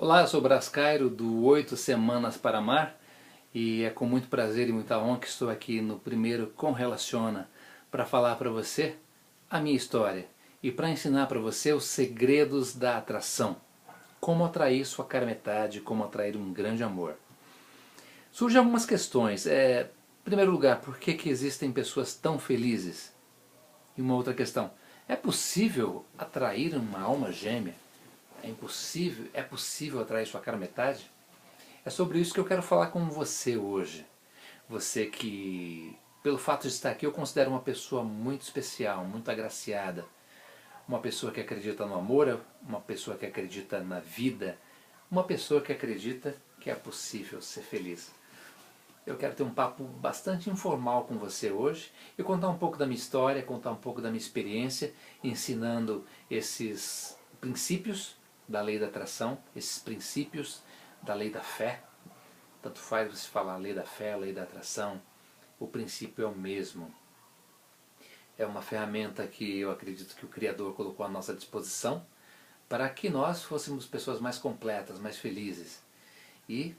Olá, eu sou Brás Cairo do 8 Semanas para Amar e é com muito prazer e muita honra que estou aqui no primeiro Com Relaciona para falar para você a minha história e para ensinar para você os segredos da atração. Como atrair sua cara metade, como atrair um grande amor. Surgem algumas questões. Em primeiro lugar, por que existem pessoas tão felizes? E uma outra questão, é possível atrair uma alma gêmea? É possível atrair sua cara metade? É sobre isso que eu quero falar com você hoje. Você que, pelo fato de estar aqui, eu considero uma pessoa muito especial, muito agraciada. Uma pessoa que acredita no amor, uma pessoa que acredita na vida, uma pessoa que acredita que é possível ser feliz. Eu quero ter um papo bastante informal com você hoje e contar um pouco da minha história, contar um pouco da minha experiência, ensinando esses princípios da lei da atração, esses princípios da lei da fé. Tanto faz você falar lei da fé, lei da atração, o princípio é o mesmo. É uma ferramenta que eu acredito que o Criador colocou à nossa disposição para que nós fôssemos pessoas mais completas, mais felizes. E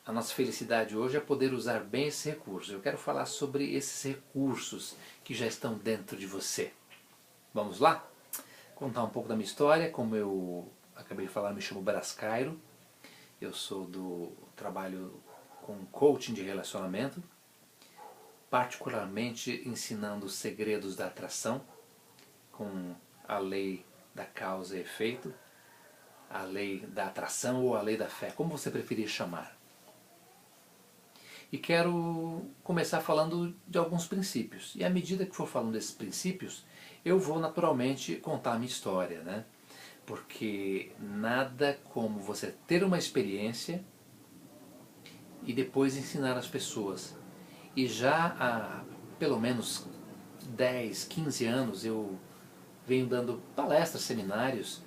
a nossa felicidade hoje é poder usar bem esses recursos. Eu quero falar sobre esses recursos que já estão dentro de você. Vamos lá? Contar um pouco da minha história. Como eu acabei de falar, eu me chamo Brás Cairo. Eu sou do trabalho com coaching de relacionamento, particularmente ensinando os segredos da atração, com a lei da causa e efeito, a lei da atração ou a lei da fé, como você preferir chamar. E quero começar falando de alguns princípios. E à medida que for falando desses princípios, eu vou naturalmente contar a minha história, né? Porque nada como você ter uma experiência e depois ensinar as pessoas. E já há pelo menos 10, 15 anos eu venho dando palestras, seminários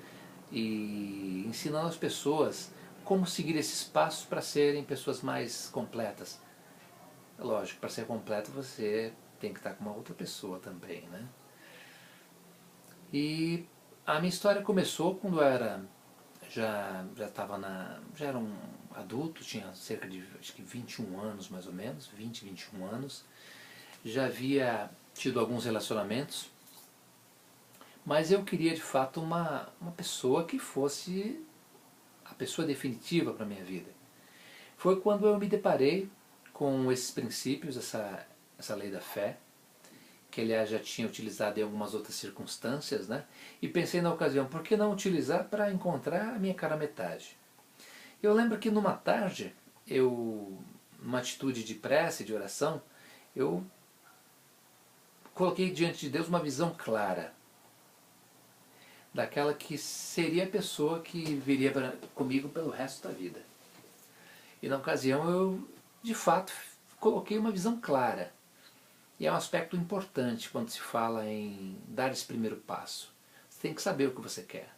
e ensinando as pessoas como seguir esses passos para serem pessoas mais completas. Lógico, para ser completo você tem que estar com uma outra pessoa também, né? E a minha história começou quando eu era já era um adulto, tinha cerca de acho que 21 anos mais ou menos, 20, 21 anos. Já havia tido alguns relacionamentos, mas eu queria de fato uma pessoa que fosse a pessoa definitiva para a minha vida. Foi quando eu me deparei com esses princípios, essa lei da fé, que aliás já tinha utilizado em algumas outras circunstâncias, né? E pensei na ocasião, por que não utilizar para encontrar a minha cara metade? Eu lembro que numa tarde, numa atitude de prece, de oração, eu coloquei diante de Deus uma visão clara, daquela que seria a pessoa que viria comigo pelo resto da vida. E na ocasião eu, de fato, coloquei uma visão clara. E é um aspecto importante quando se fala em dar esse primeiro passo. Você tem que saber o que você quer.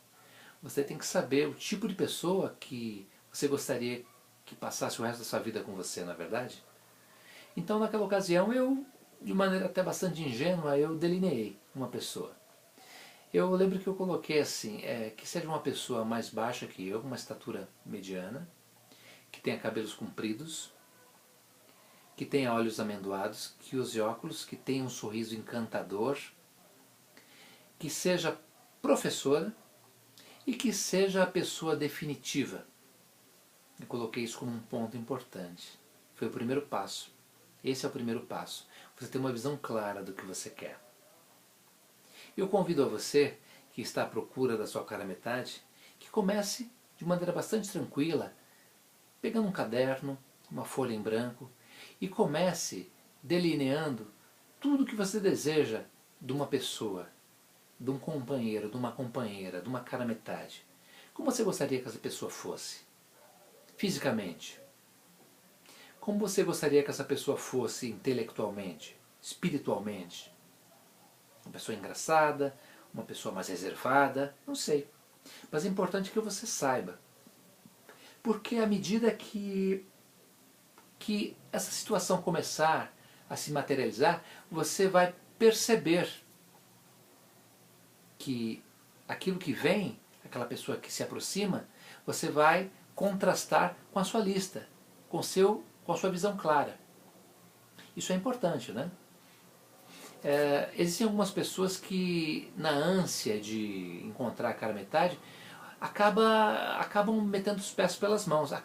Você tem que saber o tipo de pessoa que você gostaria que passasse o resto da sua vida com você, não é verdade? Então naquela ocasião eu, de maneira até bastante ingênua, eu delineei uma pessoa. Eu lembro que eu coloquei assim, que seja uma pessoa mais baixa que eu, uma estatura mediana, que tenha cabelos compridos, que tenha olhos amendoados, que use óculos, que tenha um sorriso encantador, que seja professora e que seja a pessoa definitiva. Eu coloquei isso como um ponto importante. Foi o primeiro passo. Esse é o primeiro passo. Você ter uma visão clara do que você quer. Eu convido a você, que está à procura da sua cara metade, que comece de maneira bastante tranquila, pegando um caderno, uma folha em branco, e comece delineando tudo o que você deseja de uma pessoa, de um companheiro, de uma companheira, de uma cara metade. Como você gostaria que essa pessoa fosse? Fisicamente. Como você gostaria que essa pessoa fosse intelectualmente, espiritualmente? Uma pessoa engraçada, uma pessoa mais reservada, não sei. Mas é importante que você saiba. Porque à medida que essa situação começar a se materializar, você vai perceber que aquilo que vem, aquela pessoa que se aproxima, você vai contrastar com a sua lista, com a sua visão clara. Isso é importante, né? Existem algumas pessoas que, na ânsia de encontrar a cara metade, acabam metendo os pés pelas mãos, a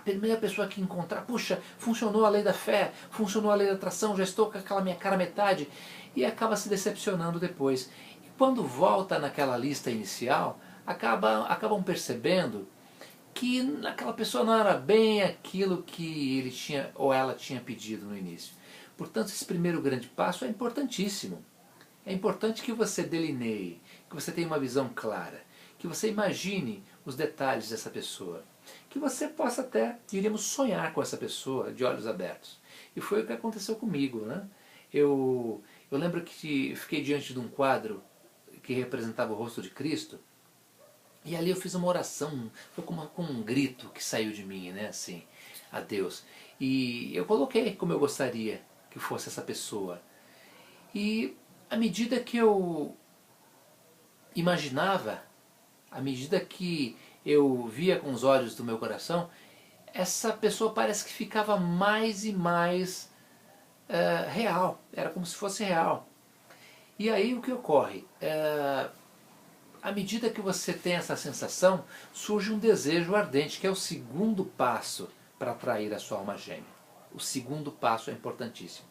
primeira pessoa que encontrar, puxa, funcionou a lei da fé, funcionou a lei da atração, já estou com aquela minha cara metade, e acaba se decepcionando depois. E quando volta naquela lista inicial, acabam percebendo que aquela pessoa não era bem aquilo que ele tinha ou ela tinha pedido no início. Portanto, esse primeiro grande passo é importantíssimo. É importante que você delineie, que você tenha uma visão clara, que você imagine os detalhes dessa pessoa, que você possa até, diríamos, sonhar com essa pessoa de olhos abertos. E foi o que aconteceu comigo, né? Eu lembro que fiquei diante de um quadro que representava o rosto de Cristo, e ali eu fiz uma oração, foi com um grito que saiu de mim, né, assim, a Deus. E eu coloquei como eu gostaria que fosse essa pessoa. E à medida que eu imaginava, à medida que eu via com os olhos do meu coração, essa pessoa parece que ficava mais e mais real, era como se fosse real. E aí o que ocorre? À medida que você tem essa sensação, surge um desejo ardente, que é o segundo passo para atrair a sua alma gêmea. O segundo passo é importantíssimo.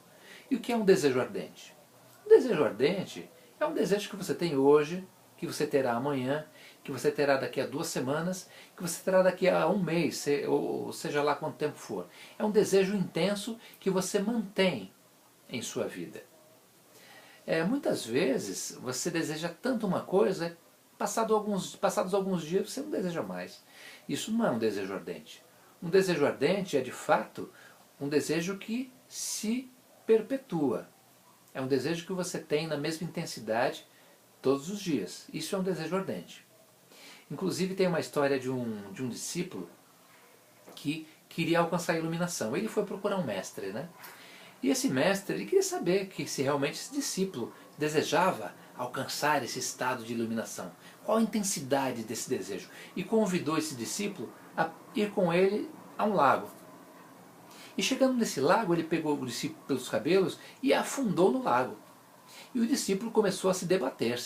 E o que é um desejo ardente? Um desejo ardente é um desejo que você tem hoje, que você terá amanhã, que você terá daqui a 2 semanas, que você terá daqui a 1 mês, ou seja lá quanto tempo for. É um desejo intenso que você mantém em sua vida. Muitas vezes você deseja tanto uma coisa, passados alguns dias você não deseja mais. Isso não é um desejo ardente. Um desejo ardente é de fato um desejo que se perpetua. É um desejo que você tem na mesma intensidade todos os dias. Isso é um desejo ardente. Inclusive tem uma história de um discípulo que queria alcançar a iluminação. Ele foi procurar um mestre, né? E esse mestre ele queria saber se realmente esse discípulo desejava alcançar esse estado de iluminação. Qual a intensidade desse desejo? E convidou esse discípulo a ir com ele a um lago. E chegando nesse lago, ele pegou o discípulo pelos cabelos e afundou no lago. E o discípulo começou a se debater,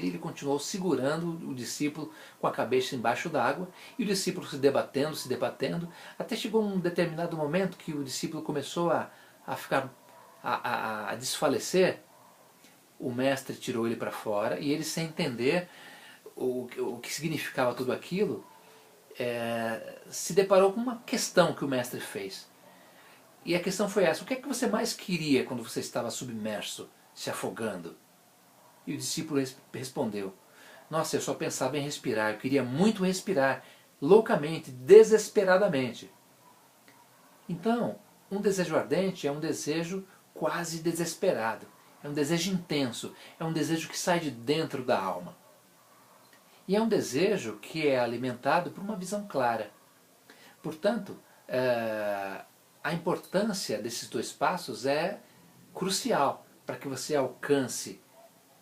e ele continuou segurando o discípulo com a cabeça embaixo d'água, e o discípulo se debatendo, até chegou um determinado momento que o discípulo começou a desfalecer. O mestre tirou ele para fora, e ele, sem entender o que significava tudo aquilo, se deparou com uma questão que o mestre fez. E a questão foi essa: o que é que você mais queria quando você estava submerso, se afogando? E o discípulo respondeu: nossa, eu só pensava em respirar, eu queria muito respirar, loucamente, desesperadamente. Então, um desejo ardente é um desejo quase desesperado, é um desejo intenso, é um desejo que sai de dentro da alma. E é um desejo que é alimentado por uma visão clara. Portanto, a importância desses 2 passos é crucial para que você alcance,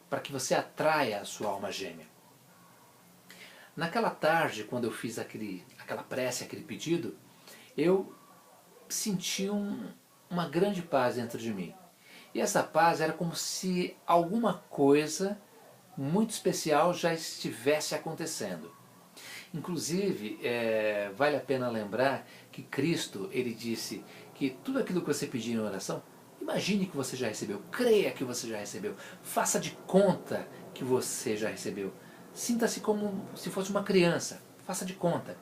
para que você atraia a sua alma gêmea. Naquela tarde, quando eu fiz aquela prece, aquele pedido, eu senti uma grande paz dentro de mim. E essa paz era como se alguma coisa muito especial já estivesse acontecendo. Inclusive, vale a pena lembrar que Cristo, ele disse que tudo aquilo que você pedir em oração, imagine que você já recebeu, creia que você já recebeu, faça de conta que você já recebeu. Sinta-se como se fosse uma criança, faça de conta.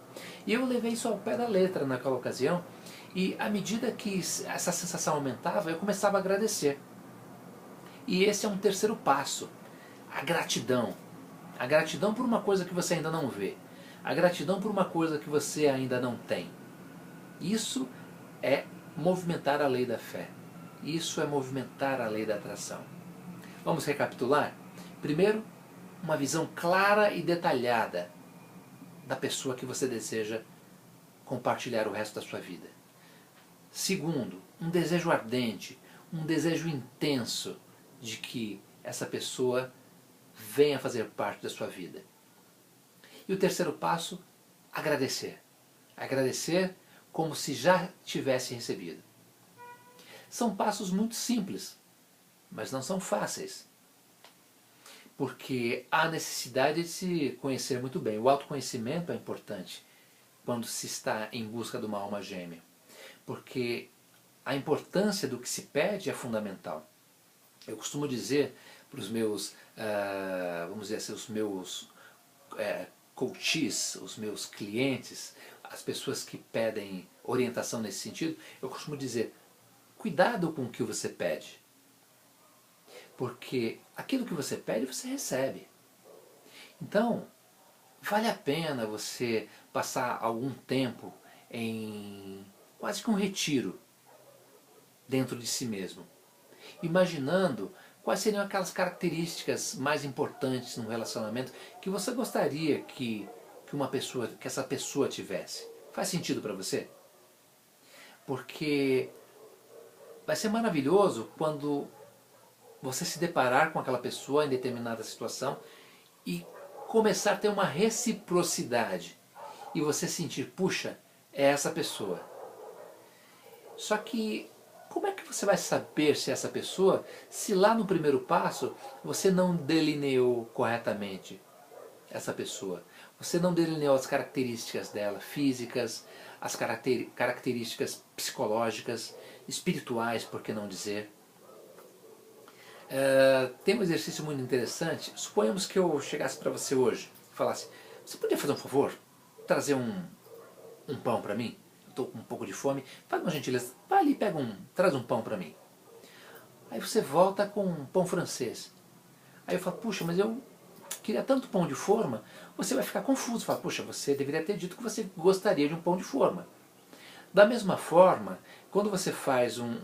E eu levei isso ao pé da letra naquela ocasião, e à medida que essa sensação aumentava, eu começava a agradecer. E esse é um terceiro passo, a gratidão. A gratidão por uma coisa que você ainda não vê. A gratidão por uma coisa que você ainda não tem. Isso é movimentar a lei da fé. Isso é movimentar a lei da atração. Vamos recapitular? Primeiro, uma visão clara e detalhada da pessoa que você deseja compartilhar o resto da sua vida. Segundo, um desejo ardente, um desejo intenso de que essa pessoa venha fazer parte da sua vida. E o terceiro passo, agradecer. Agradecer como se já tivesse recebido. São passos muito simples, mas não são fáceis. Porque há necessidade de se conhecer muito bem. O autoconhecimento é importante quando se está em busca de uma alma gêmea. Porque a importância do que se pede é fundamental. Eu costumo dizer para os meus, vamos dizer assim, os meus coaches, os meus clientes, as pessoas que pedem orientação nesse sentido, eu costumo dizer, cuidado com o que você pede. Porque aquilo que você pede, você recebe. Então, vale a pena você passar algum tempo em quase que um retiro dentro de si mesmo, imaginando quais seriam aquelas características mais importantes no relacionamento que você gostaria que essa pessoa tivesse. Faz sentido para você? Porque vai ser maravilhoso quando você se deparar com aquela pessoa em determinada situação e começar a ter uma reciprocidade e você sentir, puxa, é essa pessoa. Só que como é que você vai saber se é essa pessoa se lá no primeiro passo você não delineou corretamente essa pessoa? Você não delineou as características dela, físicas, as características psicológicas, espirituais, por que não dizer? Tem um exercício muito interessante. Suponhamos que eu chegasse para você hoje e falasse, você podia fazer um favor? Trazer um pão para mim? Eu estou com um pouco de fome. Faz uma gentileza, vai ali e traz um pão para mim. Aí você volta com um pão francês. Aí eu falo, puxa, mas eu queria tanto pão de forma. Você vai ficar confuso. Fala, puxa, você deveria ter dito que você gostaria de um pão de forma. Da mesma forma, quando você faz um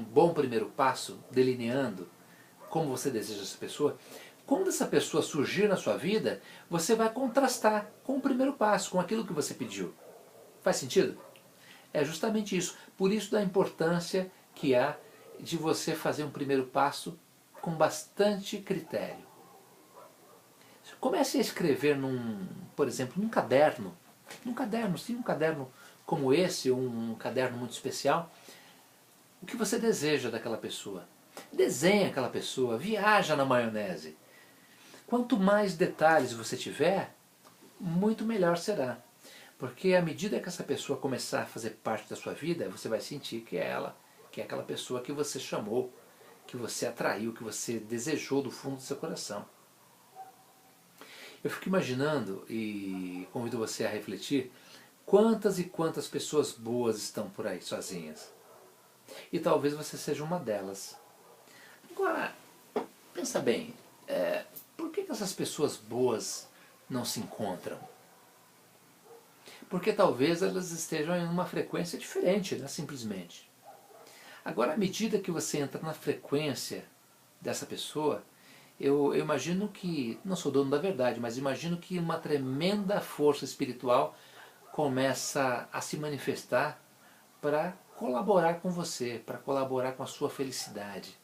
bom primeiro passo, delineando como você deseja essa pessoa, quando essa pessoa surgir na sua vida, você vai contrastar com o primeiro passo, com aquilo que você pediu. Faz sentido? É justamente isso. Por isso da importância que há de você fazer um primeiro passo com bastante critério. Comece a escrever por exemplo, num caderno, sim, um caderno como esse, um caderno muito especial, o que você deseja daquela pessoa. Desenha aquela pessoa, viaja na maionese. Quanto mais detalhes você tiver, muito melhor será. Porque à medida que essa pessoa começar a fazer parte da sua vida, você vai sentir que é ela, que é aquela pessoa que você chamou, que você atraiu, que você desejou do fundo do seu coração. Eu fico imaginando e convido você a refletir quantas e quantas pessoas boas estão por aí sozinhas. E talvez você seja uma delas. Agora, pensa bem, por que essas pessoas boas não se encontram? Porque talvez elas estejam em uma frequência diferente, né, simplesmente. Agora, à medida que você entra na frequência dessa pessoa, eu imagino que, não sou dono da verdade, mas imagino que uma tremenda força espiritual começa a se manifestar para colaborar com você, para colaborar com a sua felicidade.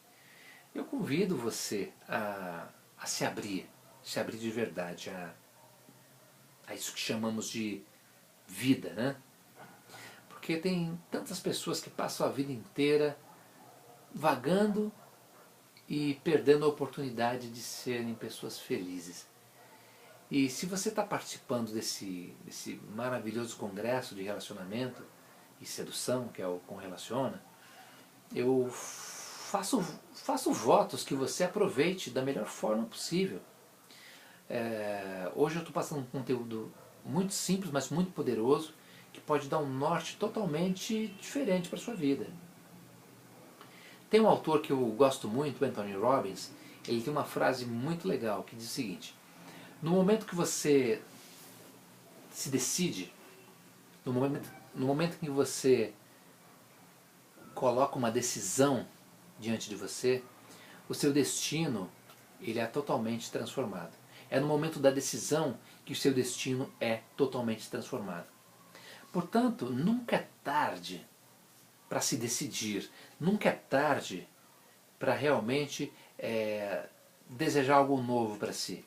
Eu convido você a se abrir de verdade, a isso que chamamos de vida, né? Porque tem tantas pessoas que passam a vida inteira vagando e perdendo a oportunidade de serem pessoas felizes. E se você está participando desse maravilhoso congresso de relacionamento e sedução, que é o Conrelaciona, eu faço votos que você aproveite da melhor forma possível. Hoje eu estou passando um conteúdo muito simples, mas muito poderoso, que pode dar um norte totalmente diferente para a sua vida. Tem um autor que eu gosto muito, o Anthony Robbins, ele tem uma frase muito legal que diz o seguinte: no momento que você se decide, no momento que você coloca uma decisão diante de você, o seu destino ele é totalmente transformado. É no momento da decisão que o seu destino é totalmente transformado. Portanto, nunca é tarde para se decidir, nunca é tarde para realmente desejar algo novo para si.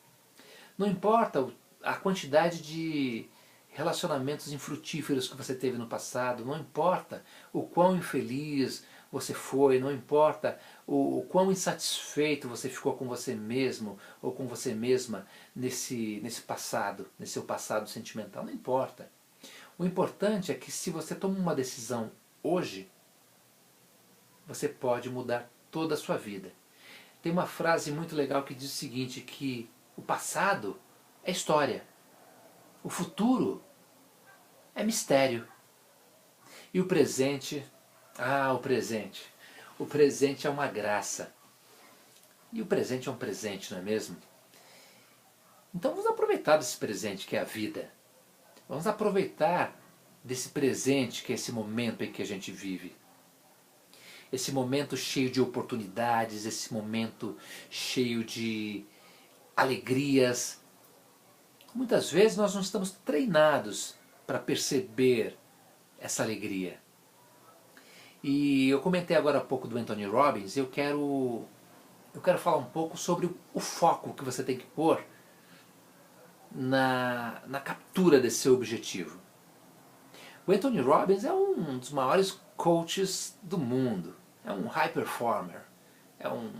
Não importa a quantidade de relacionamentos infrutíferos que você teve no passado, não importa o quão infeliz você foi, não importa o quão insatisfeito você ficou com você mesmo ou com você mesma nesse passado, nesse seu passado sentimental, não importa. O importante é que se você toma uma decisão hoje, você pode mudar toda a sua vida. Tem uma frase muito legal que diz o seguinte, que o passado é história, o futuro é mistério. E o presente, o presente é uma graça. E o presente é um presente, não é mesmo? Então vamos aproveitar desse presente que é a vida. Vamos aproveitar desse presente que é esse momento em que a gente vive. Esse momento cheio de oportunidades, esse momento cheio de alegrias. Muitas vezes nós não estamos treinados para perceber essa alegria. E eu comentei agora há pouco do Anthony Robbins, eu quero falar um pouco sobre o foco que você tem que pôr na captura desse seu objetivo. O Anthony Robbins é um dos maiores coaches do mundo, é um high performer, é um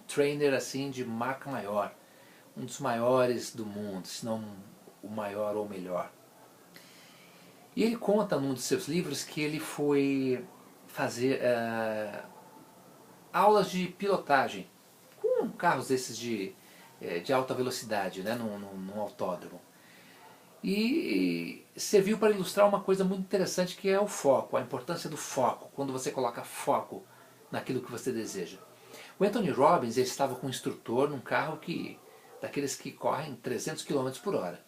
trainer assim de marca maior, um dos maiores do mundo, se não o maior ou o melhor. E ele conta num dos seus livros que ele foi fazer aulas de pilotagem com carros desses de alta velocidade, né, num autódromo. E serviu para ilustrar uma coisa muito interessante, que é o foco, a importância do foco, quando você coloca foco naquilo que você deseja. O Anthony Robbins, ele estava com um instrutor num carro daqueles que correm 300 km por hora.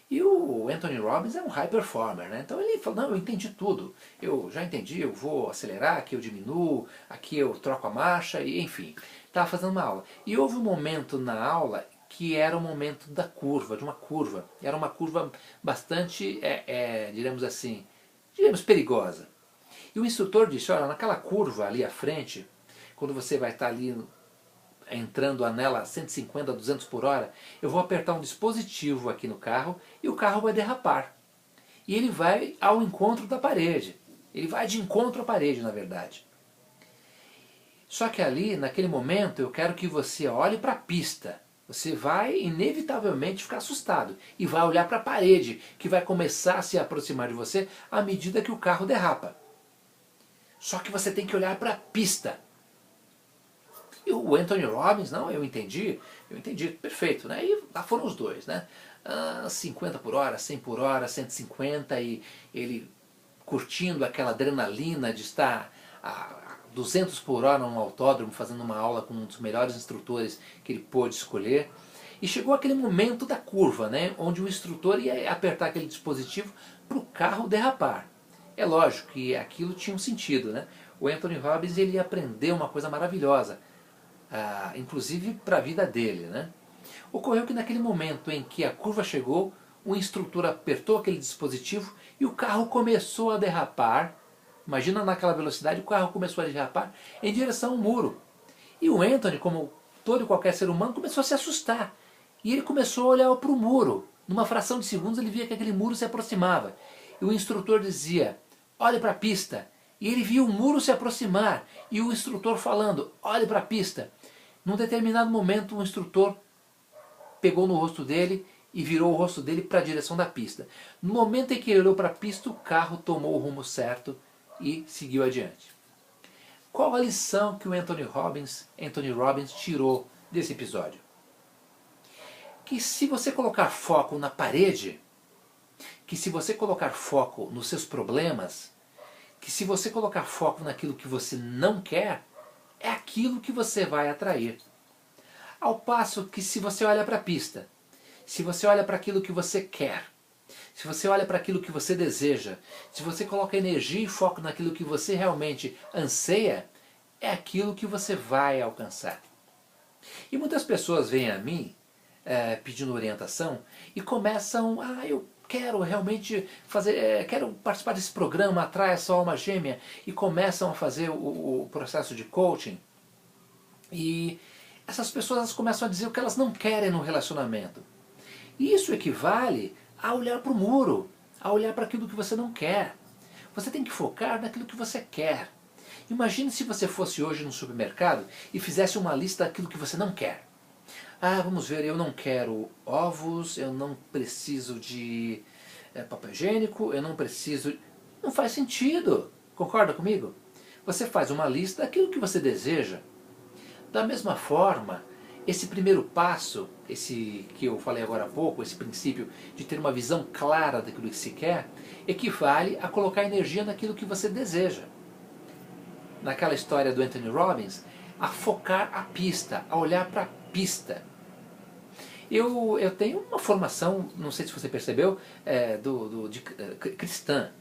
E o Anthony Robbins é um high performer, né? Então ele falou, não, eu entendi tudo, eu já entendi, eu vou acelerar, aqui eu diminuo, aqui eu troco a marcha, e enfim, estava fazendo uma aula. E houve um momento na aula que era o momento da curva, de uma curva. Era uma curva bastante, digamos perigosa. E o instrutor disse, olha, naquela curva ali à frente, quando você vai estar ali entrando nela a 150, 200 por hora, eu vou apertar um dispositivo aqui no carro e o carro vai derrapar. E ele vai ao encontro da parede. Ele vai de encontro à parede, na verdade. Só que ali, naquele momento, eu quero que você olhe para a pista. Você vai inevitavelmente ficar assustado e vai olhar para a parede, que vai começar a se aproximar de você à medida que o carro derrapa. Só que você tem que olhar para a pista. E o Anthony Robbins, não, eu entendi, perfeito, né? E lá foram os dois, né? 50 por hora, 100 por hora, 150, e ele curtindo aquela adrenalina de estar a 200 por hora num autódromo, fazendo uma aula com um dos melhores instrutores que ele pôde escolher. E chegou aquele momento da curva, né? Onde o instrutor ia apertar aquele dispositivo para o carro derrapar. É lógico que aquilo tinha um sentido, né? O Anthony Robbins, ele aprendeu uma coisa maravilhosa, inclusive para a vida dele, né? Ocorreu que naquele momento em que a curva chegou, o instrutor apertou aquele dispositivo e o carro começou a derrapar. Imagina naquela velocidade, o carro começou a derrapar em direção ao muro. E o Anthony, como todo e qualquer ser humano, começou a se assustar. E ele começou a olhar para o muro. Numa fração de segundos ele via que aquele muro se aproximava. E o instrutor dizia, olhe para a pista. E ele viu o muro se aproximar. E o instrutor falando, olhe para a pista. Num determinado momento o instrutor pegou no rosto dele e virou o rosto dele para a direção da pista. No momento em que ele olhou para a pista, o carro tomou o rumo certo e seguiu adiante. Qual a lição que o Anthony Robbins tirou desse episódio? Que se você colocar foco na parede, que se você colocar foco nos seus problemas, que se você colocar foco naquilo que você não quer, é aquilo que você vai atrair. Ao passo que se você olha para a pista, se você olha para aquilo que você quer, se você olha para aquilo que você deseja, se você coloca energia e foco naquilo que você realmente anseia, é aquilo que você vai alcançar. E muitas pessoas vêm a mim pedindo orientação e começam, eu quero realmente fazer, quero participar desse programa, Atrai a Sua Alma Gêmea, e começam a fazer o processo de coaching. E essas pessoas começam a dizer o que elas não querem no relacionamento. E isso equivale a olhar para o muro, a olhar para aquilo que você não quer. Você tem que focar naquilo que você quer. Imagine se você fosse hoje no supermercado e fizesse uma lista daquilo que você não quer. Ah, vamos ver, eu não quero ovos, eu não preciso de papel higiênico, eu não preciso... Não faz sentido, concorda comigo? Você faz uma lista daquilo que você deseja. Da mesma forma, esse primeiro passo, esse que eu falei agora há pouco, esse princípio de ter uma visão clara daquilo que se quer, equivale a colocar energia naquilo que você deseja. Naquela história do Anthony Robbins, a focar a pista, a olhar para a pista. Eu tenho uma formação, não sei se você percebeu, cristã.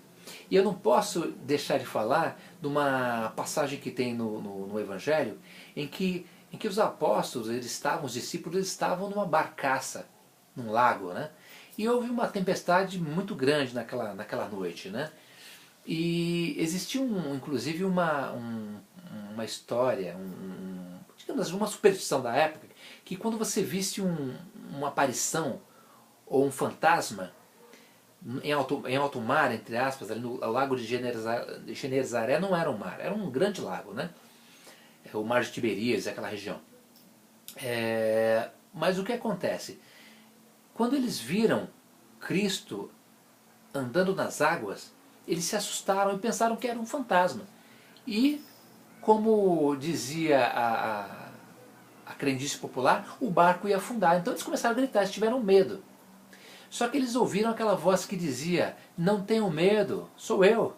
E eu não posso deixar de falar de uma passagem que tem no Evangelho, em que os apóstolos, os discípulos, eles estavam numa barcaça, num lago, né? E houve uma tempestade muito grande naquela noite, né? E existia inclusive uma história, digamos, uma superstição da época, que quando você visse uma aparição ou um fantasma em alto mar, entre aspas, ali no lago de Genesaré, não era um mar, era um grande lago, né? O mar de Tiberíades, aquela região. Mas o que acontece? Quando eles viram Cristo andando nas águas, eles se assustaram e pensaram que era um fantasma. E, como dizia a crendice popular, o barco ia afundar. Então eles começaram a gritar, eles tiveram medo. Só que eles ouviram aquela voz que dizia, não tenham medo, sou eu.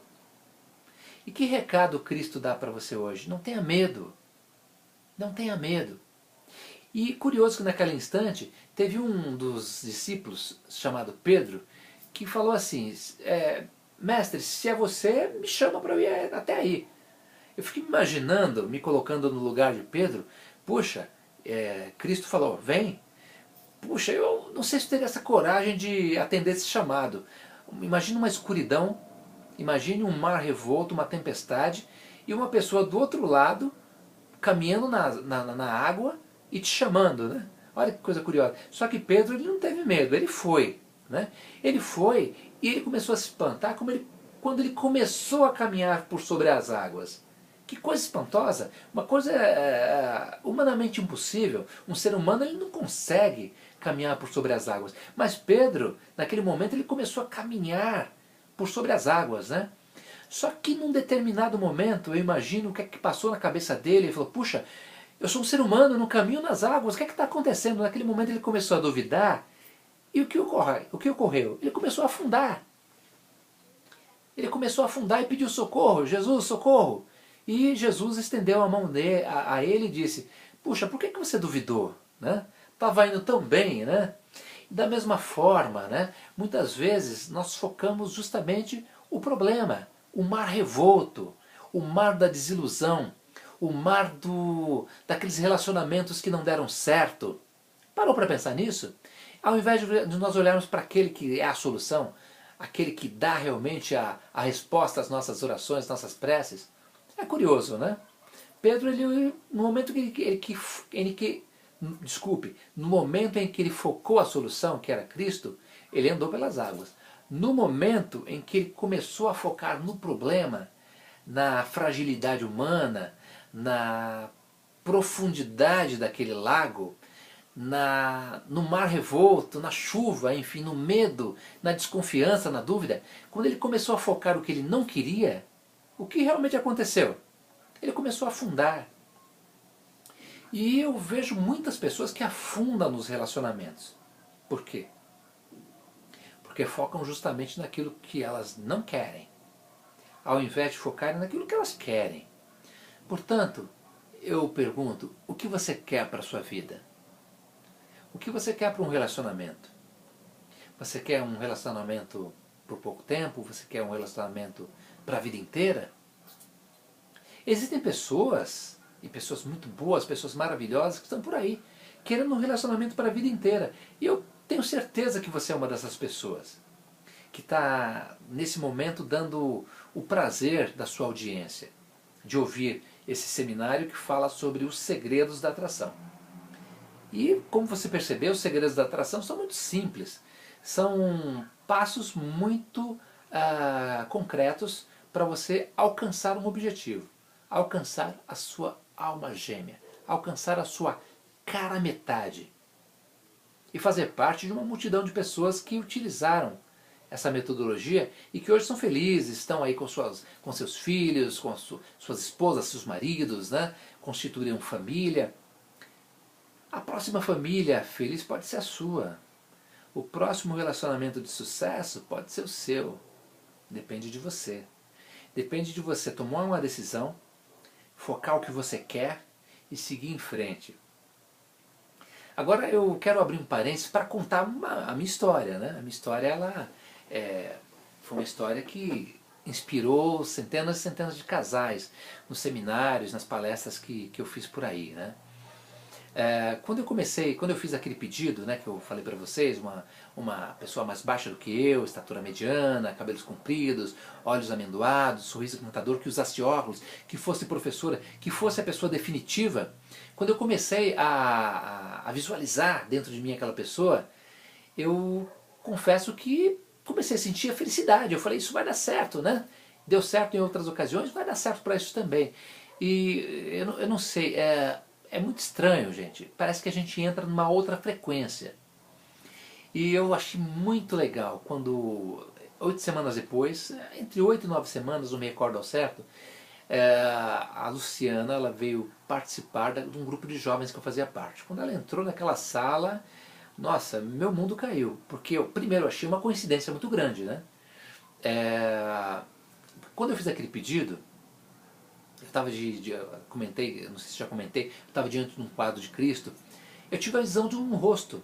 E que recado Cristo dá para você hoje? Não tenha medo. Não tenha medo. E curioso que naquele instante, teve um dos discípulos, chamado Pedro, que falou assim, mestre, se é você, me chama para eu ir até aí. Eu fiquei me imaginando, me colocando no lugar de Pedro, puxa, Cristo falou, vem. Puxa, eu não sei se teria essa coragem de atender esse chamado. Imagine uma escuridão, imagine um mar revolto, uma tempestade, e uma pessoa do outro lado, caminhando na água e te chamando, né? Olha que coisa curiosa. Só que Pedro, ele não teve medo, ele foi, né? Ele foi e ele começou a se espantar quando ele começou a caminhar por sobre as águas. Que coisa espantosa, uma coisa humanamente impossível. Um ser humano, ele não consegue caminhar por sobre as águas. Mas Pedro, naquele momento, ele começou a caminhar por sobre as águas, né? Só que num determinado momento, eu imagino o que é que passou na cabeça dele. Ele falou, puxa, eu sou um ser humano, eu não caminho nas águas, o que é que está acontecendo? Naquele momento ele começou a duvidar. E o que ocorreu? Ele começou a afundar. Ele começou a afundar e pediu socorro. Jesus, socorro! E Jesus estendeu a mão a ele e disse, puxa, por que você duvidou? Né? Estava indo tão bem, né? Da mesma forma, né? Muitas vezes nós focamos justamente o problema, o mar revolto, o mar da desilusão, o mar daqueles relacionamentos que não deram certo. Parou para pensar nisso? Ao invés de nós olharmos para aquele que é a solução, aquele que dá realmente a resposta às nossas orações, nossas preces, é curioso, né? Pedro, no momento no momento em que ele focou a solução, que era Cristo, ele andou pelas águas. No momento em que ele começou a focar no problema, na fragilidade humana, na profundidade daquele lago, no mar revolto, na chuva, enfim, no medo, na desconfiança, na dúvida, quando ele começou a focar o que ele não queria, o que realmente aconteceu? Ele começou a afundar. E eu vejo muitas pessoas que afundam nos relacionamentos. Por quê? Porque focam justamente naquilo que elas não querem, ao invés de focarem naquilo que elas querem. Portanto, eu pergunto, o que você quer para a sua vida? O que você quer para um relacionamento? Você quer um relacionamento por pouco tempo? Você quer um relacionamento para a vida inteira? Existem pessoas, e pessoas muito boas, pessoas maravilhosas, que estão por aí, querendo um relacionamento para a vida inteira. E eu tenho certeza que você é uma dessas pessoas, que está nesse momento dando o prazer da sua audiência, de ouvir esse seminário que fala sobre os segredos da atração. E como você percebeu, os segredos da atração são muito simples. São passos muito concretos para você alcançar um objetivo. Alcançar a sua alma gêmea. Alcançar a sua cara metade. E fazer parte de uma multidão de pessoas que utilizaram essa metodologia e que hoje são felizes, estão aí com seus filhos, com suas esposas, seus maridos, né? Constituíram família. A próxima família feliz pode ser a sua. O próximo relacionamento de sucesso pode ser o seu. Depende de você. Depende de você tomar uma decisão, focar o que você quer e seguir em frente. Agora eu quero abrir um parênteses para contar a minha história, né? A minha história foi uma história que inspirou centenas e centenas de casais nos seminários, nas palestras que eu fiz por aí, né? Quando eu fiz aquele pedido, né, que eu falei para vocês, uma pessoa mais baixa do que eu, estatura mediana, cabelos compridos, olhos amendoados, sorriso encantador, que usasse óculos, que fosse professora, que fosse a pessoa definitiva, quando eu comecei a visualizar dentro de mim aquela pessoa, eu confesso que comecei a sentir a felicidade. Eu falei, isso vai dar certo, né? Deu certo em outras ocasiões, vai dar certo para isso também. E eu não sei, é muito estranho, gente. Parece que a gente entra numa outra frequência. E eu achei muito legal quando, 8 semanas depois, entre 8 e 9 semanas, não me recordo ao certo, a Luciana ela veio participar de um grupo de jovens que eu fazia parte. Quando ela entrou naquela sala, nossa, meu mundo caiu. Porque eu, primeiro, achei uma coincidência muito grande, né? Quando eu fiz aquele pedido, eu estava comentei, não sei se já comentei, eu estava diante de um quadro de Cristo, eu tive a visão de um rosto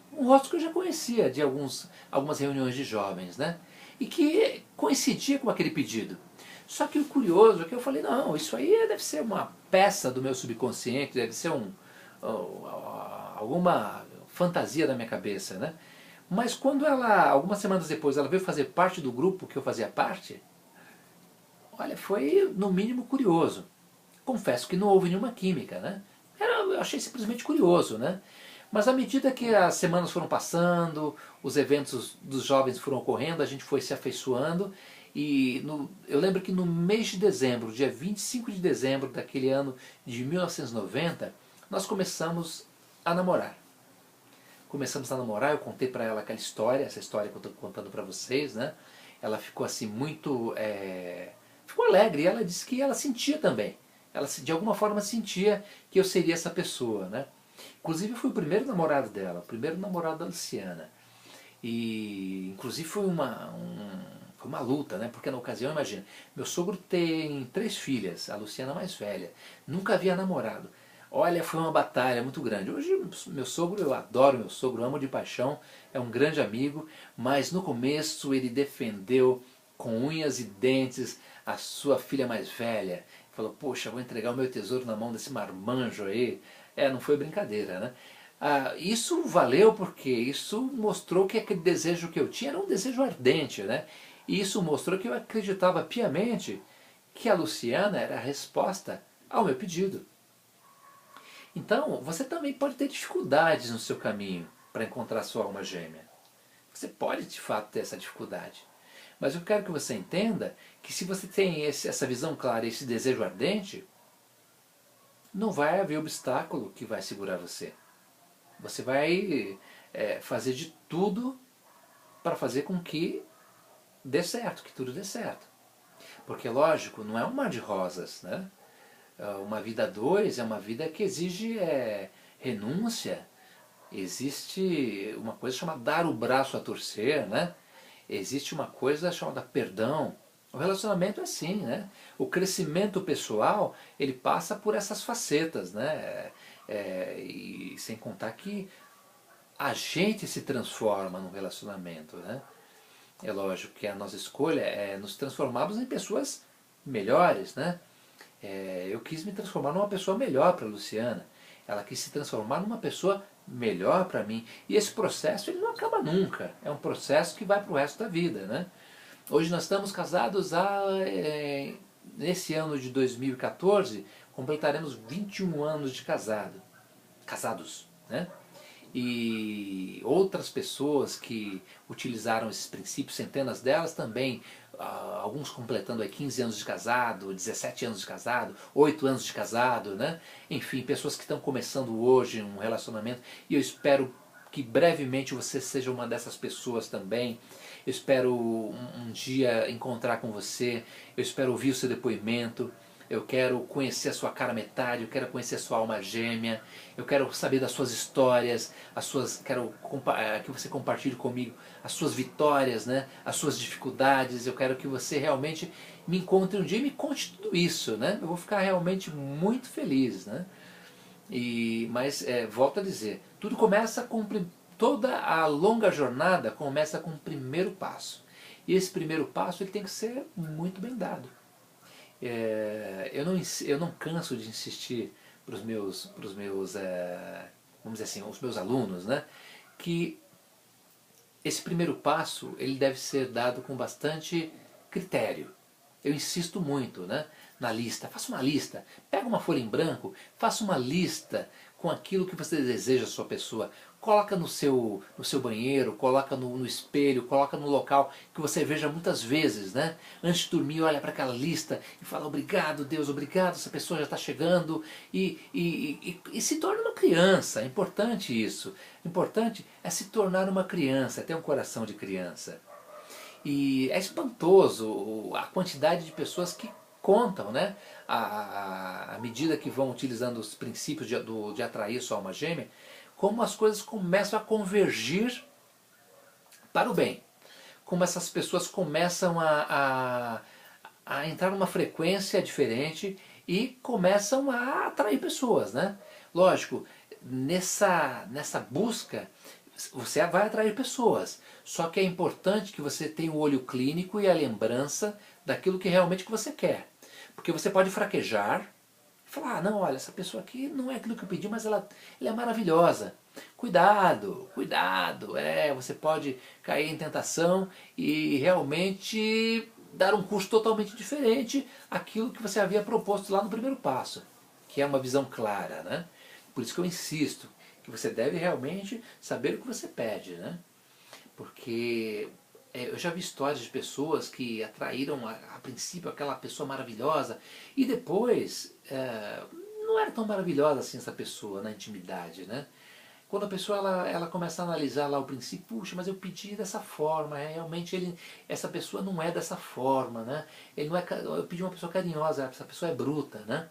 que eu já conhecia de algumas reuniões de jovens, né? E que coincidia com aquele pedido. Só que o curioso é que eu falei, não, isso aí deve ser uma peça do meu subconsciente, deve ser alguma fantasia da minha cabeça, né? Mas quando ela, algumas semanas depois, ela veio fazer parte do grupo que eu fazia parte, olha, foi no mínimo curioso. Confesso que não houve nenhuma química, né? Eu achei simplesmente curioso, né? Mas à medida que as semanas foram passando, os eventos dos jovens foram ocorrendo, a gente foi se afeiçoando e eu lembro que no mês de dezembro, dia 25 de dezembro daquele ano de 1990, nós começamos a namorar. Começamos a namorar, eu contei para ela aquela história, essa história que eu estou contando para vocês, né? Ela ficou assim muito... ficou alegre e ela disse que ela sentia também. Ela de alguma forma sentia que eu seria essa pessoa, né? Inclusive foi o primeiro namorado dela, o primeiro namorado da Luciana. E inclusive foi uma luta, né? Porque na ocasião, imagina, meu sogro tem 3 filhas, a Luciana mais velha, nunca havia namorado. Olha, foi uma batalha muito grande. Hoje meu sogro, eu adoro meu sogro, amo de paixão, é um grande amigo, mas no começo ele defendeu com unhas e dentes a sua filha mais velha. Falou, poxa, vou entregar o meu tesouro na mão desse marmanjo aí. Não foi brincadeira, né? Isso valeu porque isso mostrou que aquele desejo que eu tinha era um desejo ardente, né? E isso mostrou que eu acreditava piamente que a Luciana era a resposta ao meu pedido. Então, você também pode ter dificuldades no seu caminho para encontrar sua alma gêmea. Você pode, de fato, ter essa dificuldade. Mas eu quero que você entenda que se você tem essa visão clara, esse desejo ardente, não vai haver obstáculo que vai segurar você. Você vai fazer de tudo para fazer com que dê certo, que tudo dê certo. Porque, lógico, não é um mar de rosas, né? Uma vida a dois é uma vida que exige renúncia, existe uma coisa chamada dar o braço a torcer, né? Existe uma coisa chamada perdão. O relacionamento é assim, né? O crescimento pessoal, ele passa por essas facetas, né? E sem contar que a gente se transforma no relacionamento, né? É lógico que a nossa escolha é nos transformarmos em pessoas melhores, né? Eu quis me transformar numa pessoa melhor para a Luciana. Ela quis se transformar numa pessoa melhor para mim. E esse processo ele não acaba nunca. É um processo que vai para o resto da vida, né? Hoje nós estamos casados nesse ano de 2014, completaremos 21 anos de casados, né? e outras pessoas que utilizaram esses princípios, centenas delas também, alguns completando aí 15 anos de casado, 17 anos de casado, 8 anos de casado, né? Enfim, pessoas que estão começando hoje um relacionamento, e eu espero que brevemente você seja uma dessas pessoas também. Eu espero um dia encontrar com você, eu espero ouvir o seu depoimento, eu quero conhecer a sua cara metade, eu quero conhecer a sua alma gêmea, eu quero saber das suas histórias, quero que você compartilhe comigo as suas vitórias, né, as suas dificuldades. Eu quero que você realmente me encontre um dia e me conte tudo isso, né? Eu vou ficar realmente muito feliz, né? Mas volto a dizer, tudo começa com toda a longa jornada começa com o primeiro passo. E esse primeiro passo ele tem que ser muito bem dado. Eu não canso de insistir para os meus vamos dizer assim, os meus alunos, né, que esse primeiro passo ele deve ser dado com bastante critério. Eu insisto muito, né, na lista. Faça uma lista, pega uma folha em branco, faça uma lista com aquilo que você deseja a sua pessoa. Coloca no seu banheiro, coloca no espelho, coloca no local que você veja muitas vezes, né? Antes de dormir, olha para aquela lista e fala: obrigado Deus, obrigado, essa pessoa já está chegando, e se torna uma criança. É importante isso. Importante é se tornar uma criança, é ter um coração de criança. E é espantoso a quantidade de pessoas que contam, né? À medida que vão utilizando os princípios de atrair sua alma gêmea, como as coisas começam a convergir para o bem. Como essas pessoas começam a entrar numa frequência diferente e começam a atrair pessoas, né? Lógico, nessa busca você vai atrair pessoas. Só que é importante que você tenha o olho clínico e a lembrança daquilo que realmente que você quer. Porque você pode fraquejar, falar: não, olha, essa pessoa aqui não é aquilo que eu pedi, mas ela é maravilhosa. Cuidado, cuidado, você pode cair em tentação e realmente dar um curso totalmente diferente àquilo que você havia proposto lá no primeiro passo, que é uma visão clara, né? Por isso que eu insisto, que você deve realmente saber o que você pede, né? Porque eu já vi histórias de pessoas que atraíram a princípio aquela pessoa maravilhosa e depois não era tão maravilhosa assim essa pessoa na intimidade, né? Quando a pessoa ela começa a analisar lá o princípio: puxa, mas eu pedi dessa forma, realmente essa pessoa não é dessa forma, né? Ele não é, eu pedi uma pessoa carinhosa, essa pessoa é bruta, né?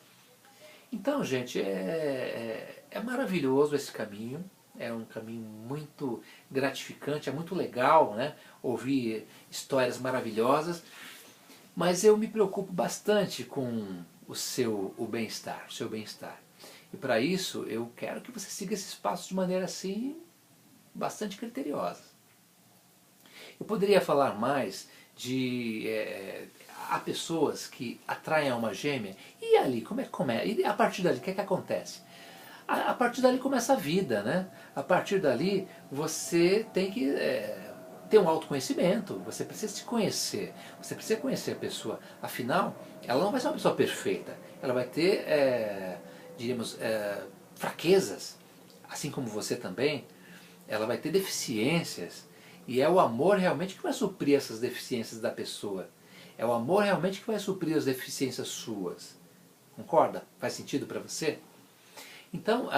Então, gente, é maravilhoso esse caminho. É um caminho muito gratificante, é muito legal, né, ouvir histórias maravilhosas, mas eu me preocupo bastante com o bem-estar, o seu bem-estar. E para isso eu quero que você siga esses passos de maneira assim, bastante criteriosa. Eu poderia falar mais de... há pessoas que atraem a alma gêmea, e ali, como é que começa? E a partir dali, o que é que acontece? A partir dali começa a vida, né? A partir dali você tem que ter um autoconhecimento, você precisa se conhecer, você precisa conhecer a pessoa. Afinal, ela não vai ser uma pessoa perfeita, ela vai ter, diríamos, fraquezas, assim como você também. Ela vai ter deficiências, e é o amor realmente que vai suprir essas deficiências da pessoa. É o amor realmente que vai suprir as deficiências suas. Concorda? Faz sentido para você? Então,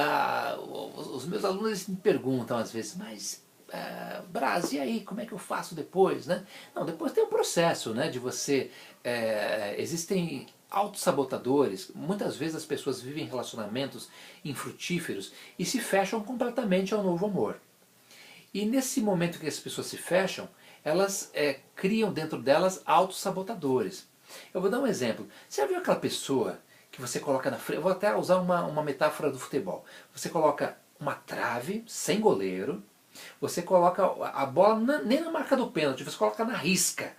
os meus alunos me perguntam às vezes: mas Braz, e aí, como é que eu faço depois, né? Não, depois tem um processo, né, de você... existem autossabotadores. Muitas vezes as pessoas vivem relacionamentos infrutíferos e se fecham completamente ao novo amor. E nesse momento que as pessoas se fecham, elas criam dentro delas autossabotadores. Eu vou dar um exemplo. Você já viu aquela pessoa que você coloca na frente? Eu vou até usar uma metáfora do futebol. Você coloca uma trave sem goleiro, você coloca a bola nem na marca do pênalti, você coloca na risca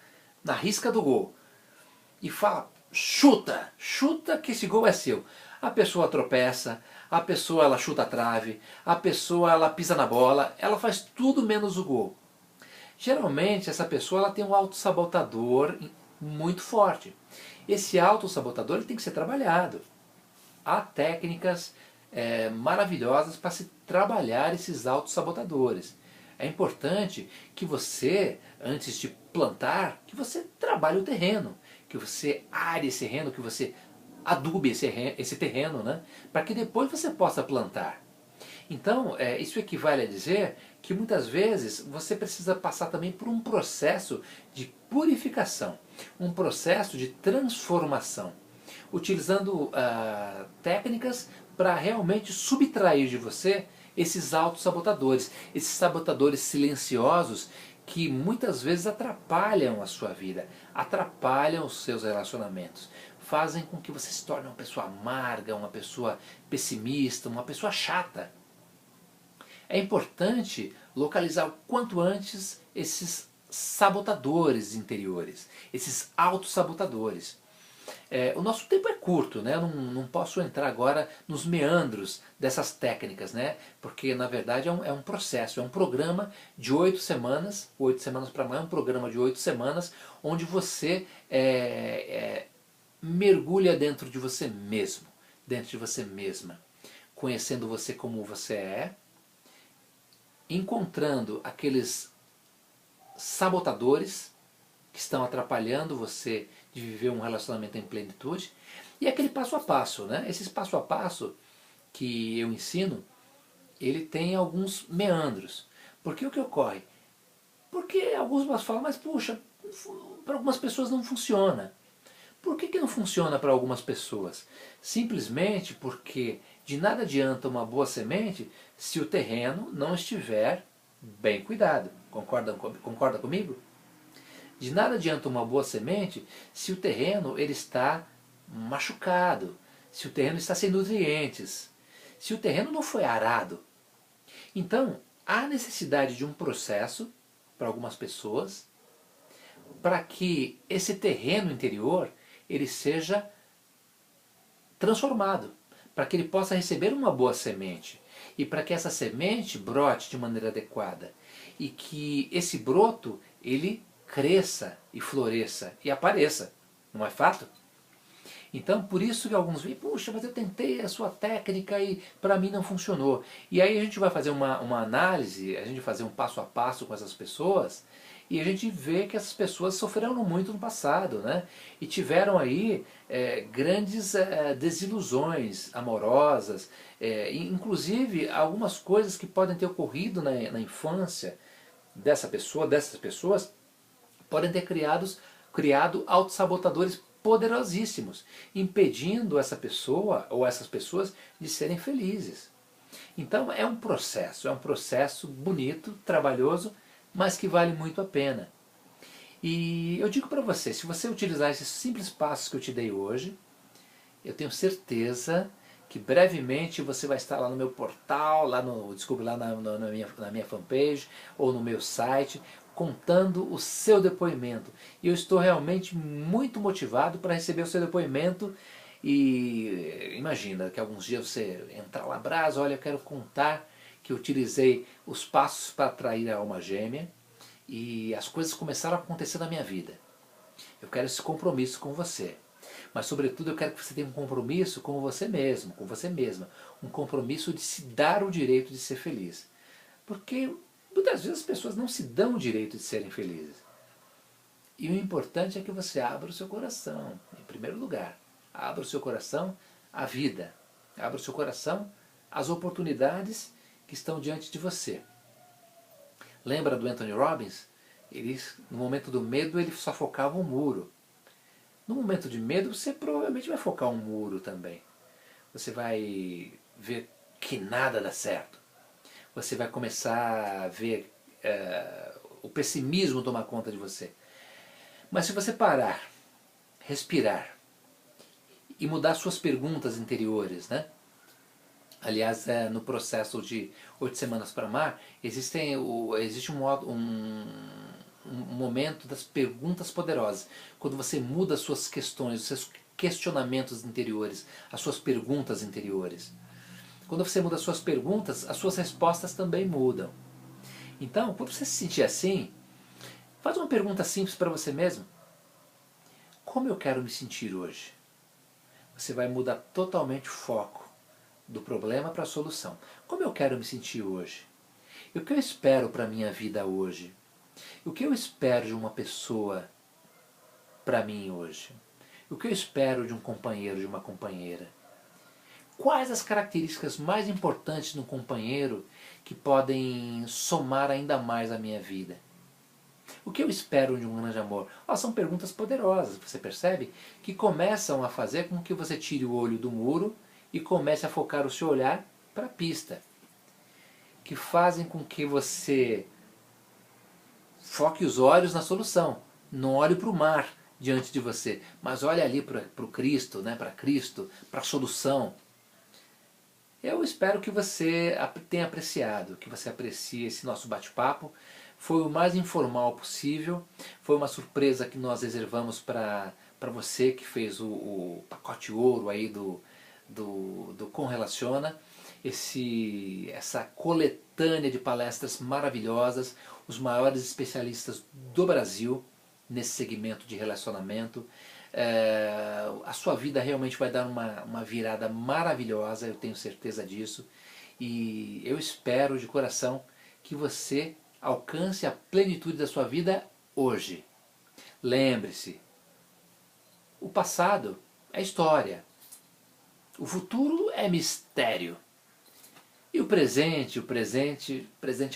do gol. E fala: chuta, chuta que esse gol é seu. A pessoa tropeça, a pessoa ela chuta a trave, a pessoa ela pisa na bola, ela faz tudo menos o gol. Geralmente essa pessoa ela tem um autossabotador muito forte. Esse autossabotador ele tem que ser trabalhado. Há técnicas maravilhosas para se trabalhar esses autossabotadores. É importante que você, antes de plantar, que você trabalhe o terreno, que você are esse terreno, que você adube esse terreno, né? Para que depois você possa plantar. Então, isso equivale a dizer que muitas vezes você precisa passar também por um processo de purificação, um processo de transformação, utilizando técnicas para realmente subtrair de você esses autossabotadores, esses sabotadores silenciosos que muitas vezes atrapalham a sua vida, atrapalham os seus relacionamentos, fazem com que você se torne uma pessoa amarga, uma pessoa pessimista, uma pessoa chata. É importante localizar o quanto antes esses sabotadores interiores, esses autossabotadores. O nosso tempo é curto, né? Eu não posso entrar agora nos meandros dessas técnicas, né? Porque na verdade é um processo, é um programa de 8 semanas, 8 semanas para amanhã, um programa de 8 semanas, onde você mergulha dentro de você mesmo, dentro de você mesma, conhecendo você como você é, encontrando aqueles sabotadores que estão atrapalhando você de viver um relacionamento em plenitude, e aquele passo a passo, né? Esse passo a passo que eu ensino, ele tem alguns meandros. Porque o que ocorre? Porque alguns falam, mas puxa, para algumas pessoas não funciona. Por que não funciona para algumas pessoas? Simplesmente porque de nada adianta uma boa semente se o terreno não estiver bem cuidado. Concorda comigo? De nada adianta uma boa semente se o terreno ele está machucado, se o terreno está sem nutrientes, se o terreno não foi arado. Então, há necessidade de um processo para algumas pessoas para que esse terreno interior ele seja transformado, para que ele possa receber uma boa semente e para que essa semente brote de maneira adequada e que esse broto ele cresça e floresça e apareça, não é fato? Então por isso que alguns veem, puxa, mas eu tentei a sua técnica e para mim não funcionou. E aí a gente vai fazer uma análise, a gente vai fazer um passo a passo com essas pessoas e a gente vê que essas pessoas sofreram muito no passado, né? E tiveram aí grandes desilusões amorosas, inclusive algumas coisas que podem ter ocorrido na infância dessas pessoas, podem ter criado autossabotadores poderosíssimos, impedindo essa pessoa ou essas pessoas de serem felizes. Então é um processo bonito, trabalhoso, mas que vale muito a pena. E eu digo para você, se você utilizar esses simples passos que eu te dei hoje, eu tenho certeza que brevemente você vai estar lá no meu portal, lá na minha fanpage ou no meu site, contando o seu depoimento. E eu estou realmente muito motivado para receber o seu depoimento. E imagina que alguns dias você entrar lá, Brás, olha, eu quero contar que eu utilizei os passos para atrair a alma gêmea e as coisas começaram a acontecer na minha vida. Eu quero esse compromisso com você. Mas sobretudo eu quero que você tenha um compromisso com você mesmo, com você mesma. Um compromisso de se dar o direito de ser feliz. Porque muitas vezes as pessoas não se dão o direito de serem felizes. E o importante é que você abra o seu coração, em primeiro lugar. Abra o seu coração à vida. Abra o seu coração às oportunidades que estão diante de você. Lembra do Anthony Robbins? No momento do medo ele só focava um muro. No momento de medo você provavelmente vai focar um muro também. Você vai ver que nada dá certo. Você vai começar a ver o pessimismo tomar conta de você. Mas se você parar, respirar e mudar suas perguntas interiores, né? Aliás, no processo de 8 semanas para amar, existe um momento das perguntas poderosas. Quando você muda as suas questões, os seus questionamentos interiores, as suas perguntas interiores. Quando você muda as suas perguntas, as suas respostas também mudam. Então, quando você se sentir assim, faz uma pergunta simples para você mesmo. Como eu quero me sentir hoje? Você vai mudar totalmente o foco do problema para a solução. Como eu quero me sentir hoje? E o que eu espero para a minha vida hoje? O que eu espero de uma pessoa para mim hoje? O que eu espero de um companheiro, de uma companheira? Quais as características mais importantes no companheiro que podem somar ainda mais a minha vida? O que eu espero de um grande amor? São perguntas poderosas, você percebe? Que começam a fazer com que você tire o olho do muro e comece a focar o seu olhar para a pista. Que fazem com que você foque os olhos na solução. Não olhe para o mar diante de você, mas olhe ali para o Cristo, né? Para Cristo, para a solução. Eu espero que você tenha apreciado, que você aprecie esse nosso bate-papo. Foi o mais informal possível, foi uma surpresa que nós reservamos para você que fez o pacote ouro aí do Com Relaciona, essa coletânea de palestras maravilhosas, os maiores especialistas do Brasil nesse segmento de relacionamento. A sua vida realmente vai dar uma virada maravilhosa, eu tenho certeza disso, e eu espero de coração que você alcance a plenitude da sua vida hoje. Lembre-se, o passado é história, o futuro é mistério. E o presente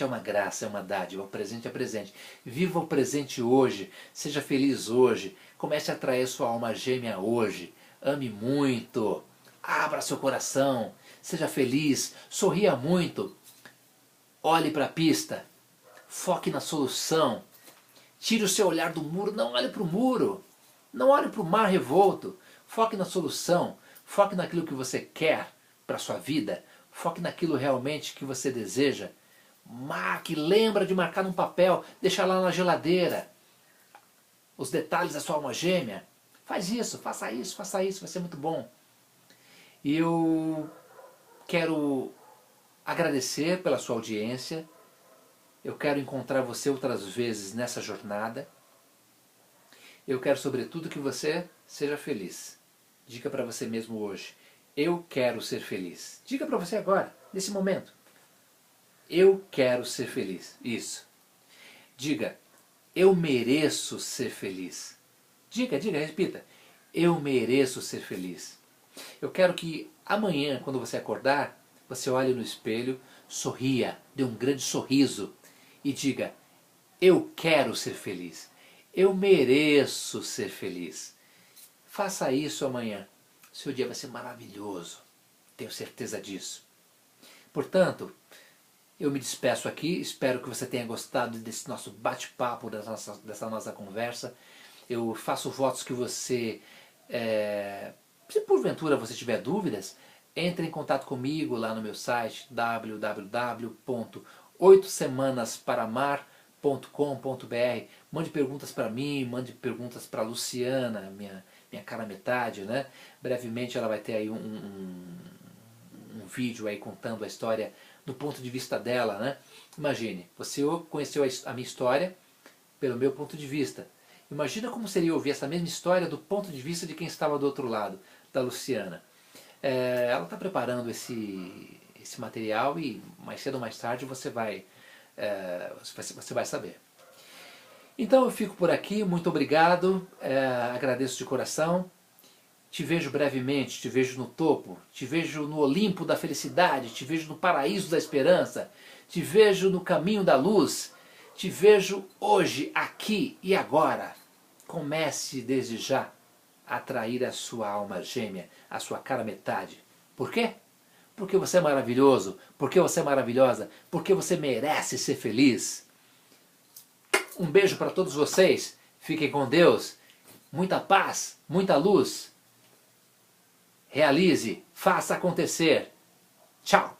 é uma graça, é uma dádiva, o presente é presente. Viva o presente hoje, seja feliz hoje, comece a atrair sua alma gêmea hoje, ame muito, abra seu coração, seja feliz, sorria muito, olhe para a pista, foque na solução, tire o seu olhar do muro, não olhe para o muro, não olhe para o mar revolto, foque na solução, foque naquilo que você quer para a sua vida, foque naquilo realmente que você deseja. Marque, lembra de marcar num papel, deixa lá na geladeira os detalhes da sua alma gêmea. Faz isso, faça isso, vai ser muito bom. E eu quero agradecer pela sua audiência. Eu quero encontrar você outras vezes nessa jornada. Eu quero, sobretudo, que você seja feliz. Diga para você mesmo hoje: eu quero ser feliz. Diga para você agora, nesse momento: eu quero ser feliz. Isso. Diga: eu mereço ser feliz. Diga, repita: eu mereço ser feliz. Eu quero que amanhã, quando você acordar, você olhe no espelho, sorria, dê um grande sorriso e diga: eu quero ser feliz. Eu mereço ser feliz. Faça isso amanhã. Seu dia vai ser maravilhoso. Tenho certeza disso. Portanto, eu me despeço aqui. Espero que você tenha gostado desse nosso bate-papo, dessa nossa conversa. Eu faço votos que você, se porventura você tiver dúvidas, entre em contato comigo lá no meu site www.oitosemanasparamar.com.br. Mande perguntas para mim, mande perguntas para a Luciana, minha cara metade, né? Brevemente ela vai ter aí um vídeo aí contando a história do ponto de vista dela, né? Imagine, você conheceu a minha história pelo meu ponto de vista. Imagina como seria ouvir essa mesma história do ponto de vista de quem estava do outro lado, da Luciana. Ela está preparando esse material e mais cedo ou mais tarde você vai saber. Então eu fico por aqui, muito obrigado, agradeço de coração. Te vejo brevemente, te vejo no topo, te vejo no Olimpo da felicidade, te vejo no paraíso da esperança, te vejo no caminho da luz, te vejo hoje, aqui e agora. Comece desde já a atrair a sua alma gêmea, a sua cara metade. Por quê? Porque você é maravilhoso, porque você é maravilhosa, porque você merece ser feliz. Um beijo para todos vocês, fiquem com Deus, muita paz, muita luz. Realize, faça acontecer. Tchau!